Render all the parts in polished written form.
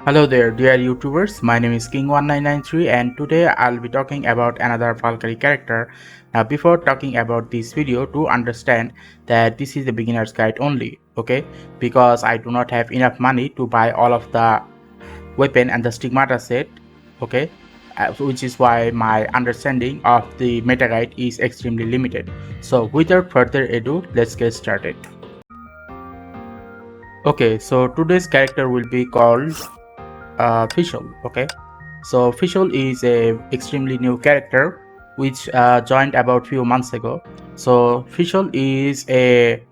Hello there dear YouTubers, my name is King1993 and today I'll be talking about another Valkyrie character. Now before talking about this video, to understand that this is a beginner's guide only, okay, because I do not have enough money to buy all of the weapon and the stigmata set, okay, which is why my understanding of the meta guide is extremely limited. So without further ado, let's get started. Okay, so today's character will be called Fischl. Okay, so Fischl is a extremely new character which joined about few months ago. So Fischl is a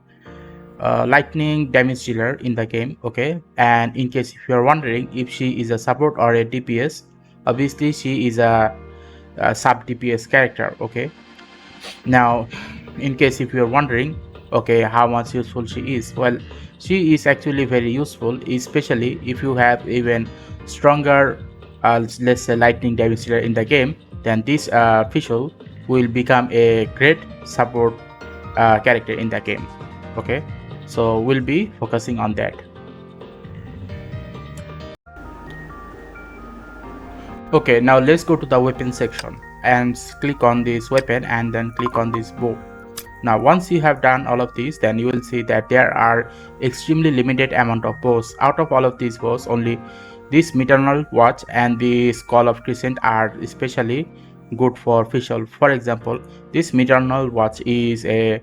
lightning damage dealer in the game. Okay, and in case if you are wondering if she is a support or a DPS, obviously she is a sub DPS character. Okay, now in case if you are wondering, okay, how much useful she is, well, she is actually very useful, especially if you have even stronger let's say lightning damage dealer in the game. Then this Fischl will become a great support character in the game. Okay, so we'll be focusing on that. Okay, now let's go to the weapon section and click on this weapon and then click on this bow. Now once you have done all of these, then you will see that there are extremely limited amount of bows. Out of all of these bows, only this Maternal Watch and the Call of Crescent are especially good for Fischl. For example, this Maternal Watch is a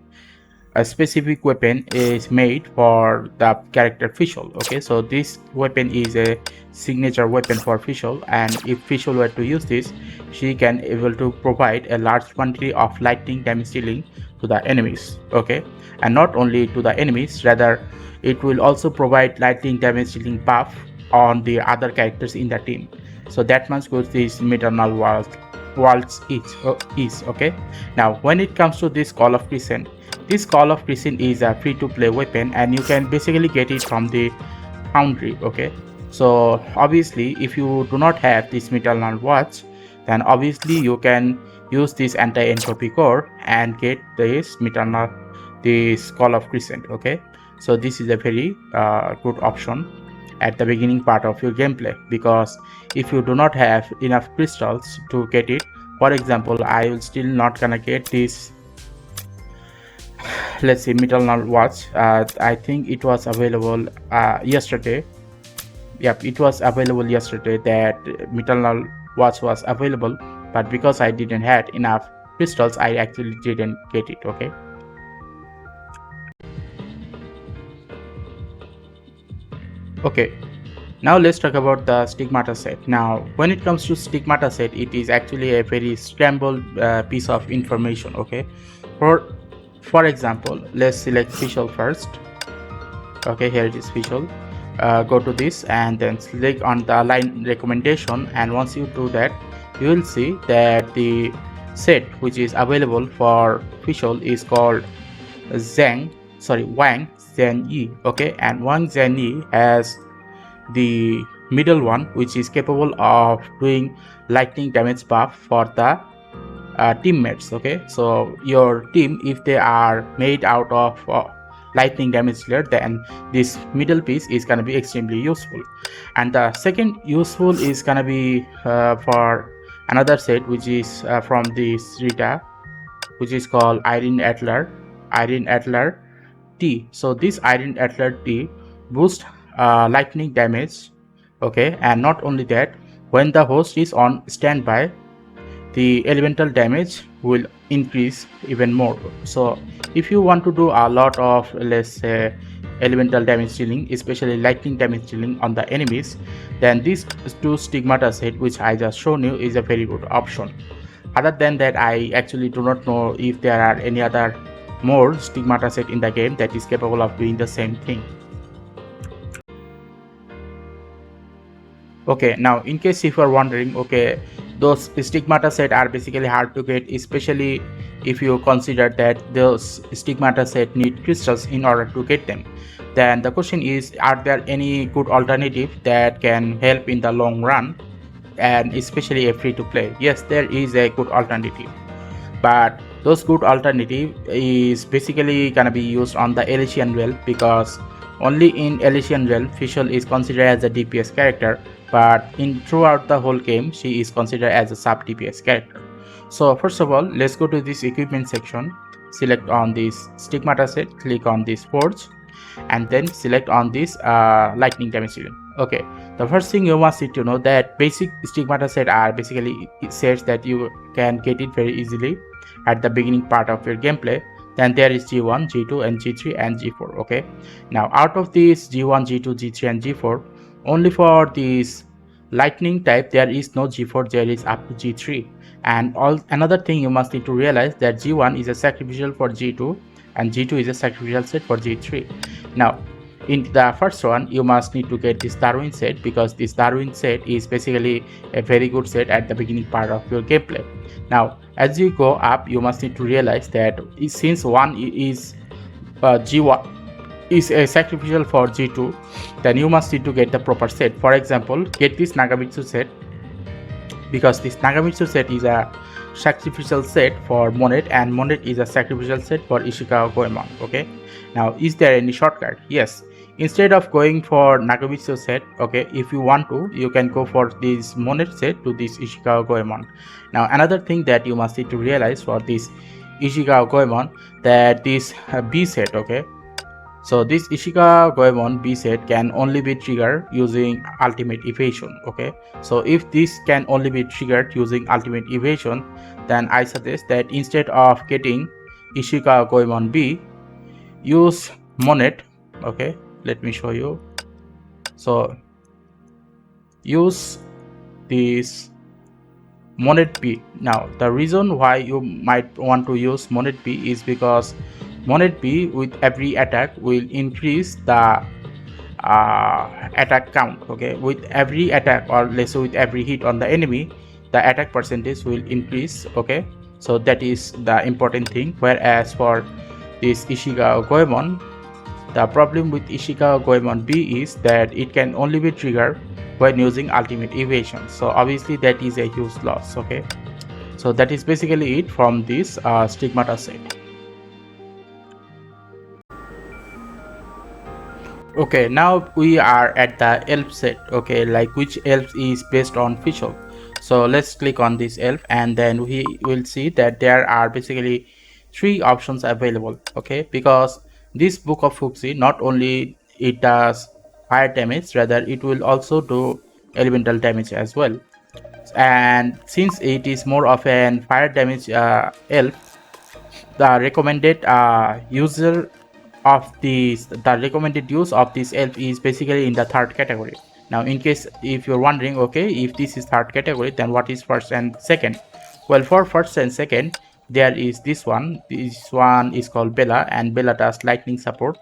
specific weapon is made for the character Fischl. Okay, so this weapon is a signature weapon for Fischl, and if Fischl were to use this, she can able to provide a large quantity of lightning damage dealing to the enemies. Okay, and not only to the enemies, rather it will also provide lightning damage dealing buff on the other characters in the team. So that much good this Maternal Waltz is. Okay, now when it comes to this Call of Crescent, this Call of Crescent is a free-to-play weapon and you can basically get it from the foundry. Okay, so obviously if you do not have this Maternal Watch, then obviously you can use this anti-entropy core and get this Call of Crescent. Okay, so this is a very good option at the beginning part of your gameplay, because if you do not have enough crystals to get it, for example, I will still not gonna get this, let's see, Maternal Watch. I think it was available yesterday. Yep, it was available yesterday that Maternal Watch was available, but because I didn't have enough crystals, I actually didn't get it. Okay, okay, now let's talk about the Stigmata set. Now when it comes to Stigmata set, it is actually a very scrambled piece of information. Okay, for example, let's select Fischl first. Okay, here it is Fischl. Go to this and then click on the line recommendation, and once you do that, you will see that the set which is available for Fischl is called Wang Zhenyi. Okay, and Wang Zhenyi has the middle one, which is capable of doing lightning damage buff for the teammates. Okay, so your team, if they are made out of lightning damage dealer, then this middle piece is gonna be extremely useful. And the second useful is gonna be for another set which is from this Rita, which is called Iron Adler T. So this Iron Adler T boosts lightning damage. Okay, and not only that, when the host is on standby, the elemental damage will increase even more. So if you want to do a lot of, let's say, elemental damage dealing, especially lightning damage dealing on the enemies, then these two Stigmata set which I just shown you is a very good option. Other than that, I actually do not know if there are any other more Stigmata set in the game that is capable of doing the same thing. Okay, now in case if you are wondering, okay, those Stigmata set are basically hard to get, especially if you consider that those Stigmata set need crystals in order to get them. Then the question is, are there any good alternative that can help in the long run, and especially a free to play? Yes, there is a good alternative, but those good alternative is basically gonna be used on the Elysian well, because Only in Elysian Realm, Fischl is considered as a DPS character, but in throughout the whole game, she is considered as a sub DPS character. So first of all, let's go to this equipment section, select on this Stigma Set, click on this Forge, and then select on this lightning damage dealing. Okay, the first thing you must need to know that basic Stigmata set are basically sets that you can get it very easily at the beginning part of your gameplay. Then there is G1, G2 and G3 and G4. Okay, now out of these G1, G2, G3 and G4, only for this lightning type there is no G4, there is up to G3. And another thing you must need to realize that G1 is a sacrificial for G2 and G2 is a sacrificial set for G3. Now in the first one you must need to get this Darwin set, because this Darwin set is basically a very good set at the beginning part of your gameplay. Now as you go up, you must need to realize that since one is G1 is a sacrificial for G2, then you must need to get the proper set. For example, get this Nagamitsu set, because this Nagamitsu set is a sacrificial set for Monet and Monet is a sacrificial set for Ishikawa Goemon. Okay, now is there any shortcut? Yes, instead of going for Nagamitsu set, okay, if you want to, you can go for this Monet set to this Ishikawa Goemon. Now another thing that you must need to realize for this Ishikawa Goemon, that this B set, okay, so this Ishikawa Goemon B set can only be triggered using ultimate evasion. Okay, so if this can only be triggered using ultimate evasion, then I suggest that instead of getting Ishikawa Goemon B, use Monet. Okay, let me show you. So use this Monet B. Now the reason why you might want to use Monet B is because Monet B with every attack will increase the attack count. Okay, with every attack, or let's say with every hit on the enemy, the attack percentage will increase. Okay, so that is the important thing. Whereas for this Ishikawa Goemon, the problem with Ishikawa Goemon B is that it can only be triggered when using ultimate evasion. So obviously that is a huge loss. Okay, so that is basically it from this Stigmata set. Okay, now we are at the elf set. Okay, like which elf is based on Fischl. So let's click on this elf and then we will see that there are basically 3 options available. Okay, because this Book of Fuxi not only it does fire damage, rather it will also do elemental damage as well. And since it is more of an fire damage elf, the recommended recommended use of this elf is basically in the 3rd category. Now in case if you're wondering, okay, if this is 3rd category, then what is 1st and 2nd? Well, for 1st and 2nd there is this one is called Bella, and Bella does lightning support.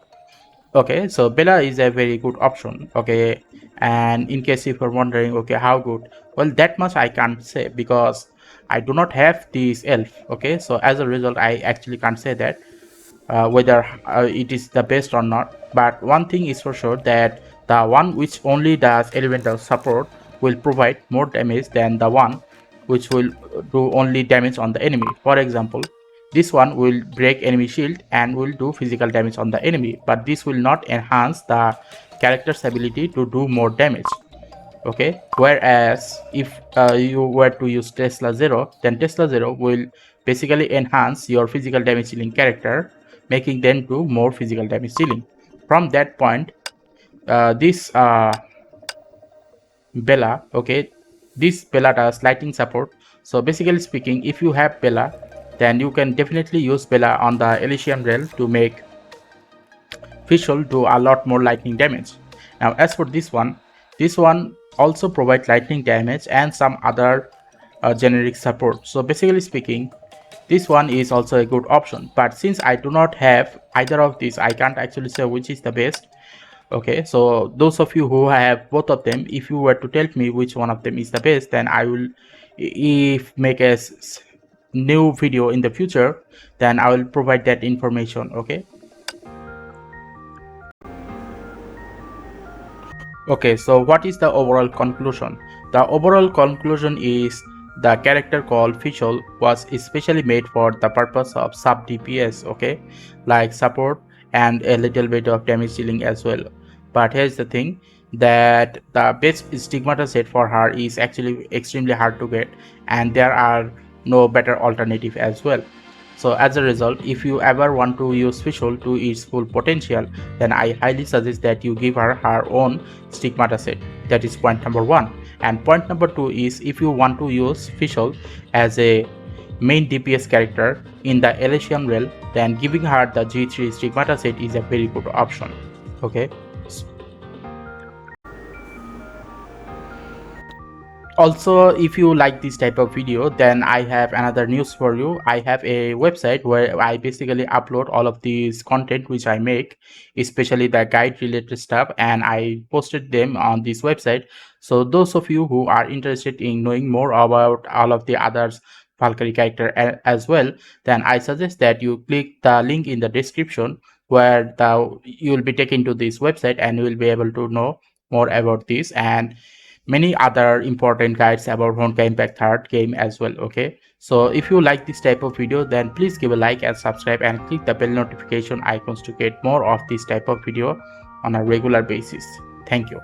Okay, so Bella is a very good option. Okay, and in case if you're wondering, okay, how good, well, that much I can't say because I do not have this elf. Okay, so as a result I actually can't say that whether it is the best or not. But one thing is for sure, that the one which only does elemental support will provide more damage than the one which will do only damage on the enemy. For example, this one will break enemy shield and will do physical damage on the enemy, but this will not enhance the character's ability to do more damage. Okay, whereas if you were to use Stellasora, then Stellasora will basically enhance your physical damage dealing character, making them do more physical damage dealing. From that point, this Bella, okay, this Bella does lightning support. So basically speaking, if you have Bella, then you can definitely use Bella on the Elysian Realm to make Fischl do a lot more lightning damage. Now as for this one also provides lightning damage and some other generic support. So basically speaking, this one is also a good option, but since I do not have either of these, I can't actually say which is the best. Okay, so those of you who have both of them, if you were to tell me which one of them is the best, then I will, if make a new video in the future, then I will provide that information. Okay. Okay, so what is the overall conclusion? The overall conclusion is the character called Fischl was especially made for the purpose of sub DPS, okay, like support and a little bit of damage dealing as well. But here's the thing, that the best stigmata set for her is actually extremely hard to get, and there are no better alternative as well. So as a result, if you ever want to use Fischl to its full potential, then I highly suggest that you give her her own stigmata set. That is point number 1. And point number 2 is, if you want to use Fischl as a main DPS character in the Elysian realm, then giving her the G3 stigmata set is a very good option. Okay. Also, if you like this type of video, then I have another news for you. I have a website where I basically upload all of these content which I make, especially the guide related stuff, and I posted them on this website. So those of you who are interested in knowing more about all of the others Valkyrie character as well, then I suggest that you click the link in the description, where you will be taken to this website and you will be able to know more about this and many other important guides about Honkai Impact 3rd game as well. Okay, so if you like this type of video, then please give a like and subscribe and click the bell notification icons to get more of this type of video on a regular basis. Thank you.